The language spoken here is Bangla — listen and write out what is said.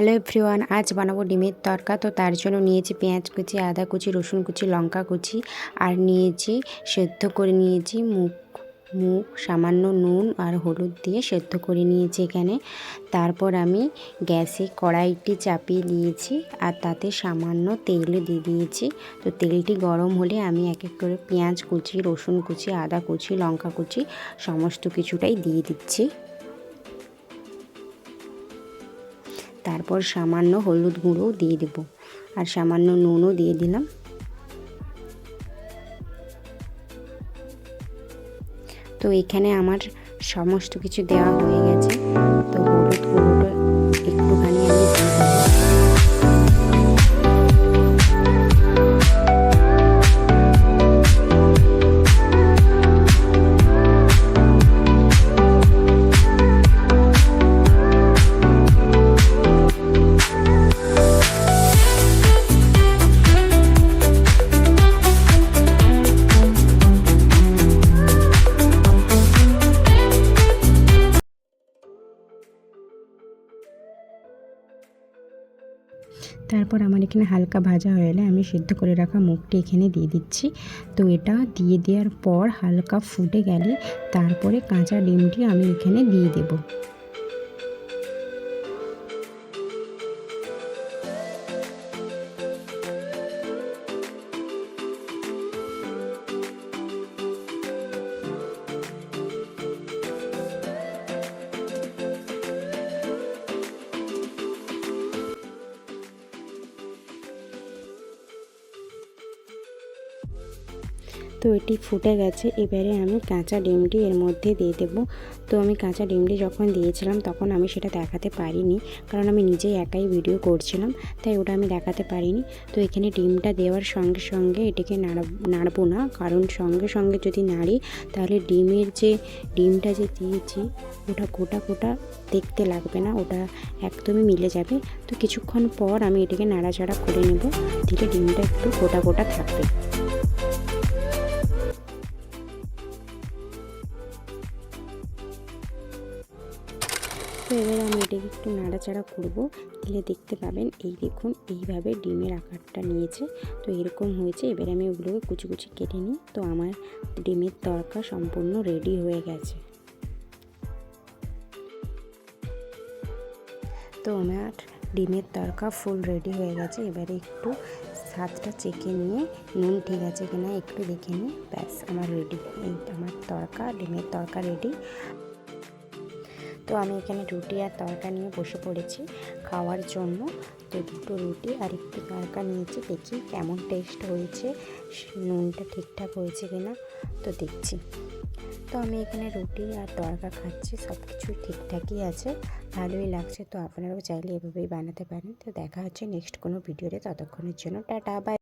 হ্যালো এভরিওয়ান, আজ বানাবো ডিমের তরকা। তো তার জন্য নিয়েছি পেঁয়াজ কুচি, আদা কুচি, রসুন কুচি, লঙ্কা কুচি আর নিয়েছি সেদ্ধ করে নিয়েছি মুগ সামান্য নুন আর হলুদ দিয়ে সেদ্ধ করে নিয়েছি এখানে। তারপর আমি গ্যাসে কড়াইটি চাপিয়ে দিয়েছি আর তাতে সামান্য তেল দিয়ে দিয়েছি। তো তেলটি গরম হলে আমি এক এক করে পেঁয়াজ কুচি, রসুন কুচি, আদা কুচি, লঙ্কা কুচি সমস্ত কিছুটাই দিয়ে দিচ্ছি। তারপর সামান্য হলুদ গুঁড়োও দিয়ে দেব আর সামান্য নুনও দিয়ে দিলাম। তো এখানে আমার সমস্ত কিছু দেওয়া হয়ে গেছে। তো হলুদ গুঁড়োটা একটুখানি আমি দিয়ে দেবো। তারপর আমার এখানে হালকা ভাজা হয়ে গেলে আমি সিদ্ধ করে রাখা মুগটি এখানে দিয়ে দিচ্ছি। তো এটা দিয়ে দেওয়ার পর হালকা ফুটে গেলে তারপরে কাঁচা ডিমটি আমি এখানে দিয়ে দেবো। তো এটি ফুটে গেছে, এবারে আমি কাঁচা ডিমটি এর মধ্যে দিয়ে দেবো। তো আমি কাঁচা ডিমটি যখন দিয়েছিলাম তখন আমি সেটা দেখাতে পারিনি, কারণ আমি নিজেই একাই ভিডিও করছিলাম, তাই ওটা আমি দেখাতে পারিনি। তো এখানে ডিমটা দেওয়ার সঙ্গে সঙ্গে এটাকে নাড়বো না, কারণ সঙ্গে সঙ্গে যদি নাড়ি তাহলে ডিমটা যে দিয়েছি ওটা গোটা গোটা দেখতে লাগবে না, ওটা একদমই মিলে যাবে। তো কিছুক্ষণ পর আমি এটাকে নাড়াচাড়া করে নেব, দিলে ডিমটা একটু গোটা গোটা থাকবে। তো এবার আমি এটাকে একটু নাড়াচাড়া করব, দিলে দেখতে পাবেন এই দেখুন এইভাবে ডিমের আকারটা নিয়েছে। তো এরকম হয়েছে। এবার আমি ওগুলোকে কুচি কুচি কেটে নিই। তো আমার ডিমের তরকা সম্পূর্ণ রেডি হয়ে গেছে। তো আমার ডিমের তরকা ফুল রেডি হয়ে গেছে। এবারে একটু স্বাদটা চেখে নিয়ে নুন ঠিক আছে কিনা একটু দেখে নিই, ব্যাস আমার রেডি। এই আমার ডিমের তরকা রেডি। তো আমি এখানে রুটি আর তরকা নিয়ে বসে পড়েছি খাওয়ার জন্য। তো দুটো রুটি আর একটু তরকা নিয়েছি, দেখি কেমন টেস্ট হয়েছে, নুনটা ঠিকঠাক হয়েছে কিনা তো দেখছি। তো আমি এখানে রুটি আর তরকা খাচ্ছি, সব কিছুই ঠিকঠাকই আছে, ভালোই লাগছে। তো আপনারাও চাইলে এভাবেই বানাতে পারেন। তো দেখা হচ্ছে নেক্সট কোনো ভিডিওতে, ততক্ষণের জন্য টাটা বাই।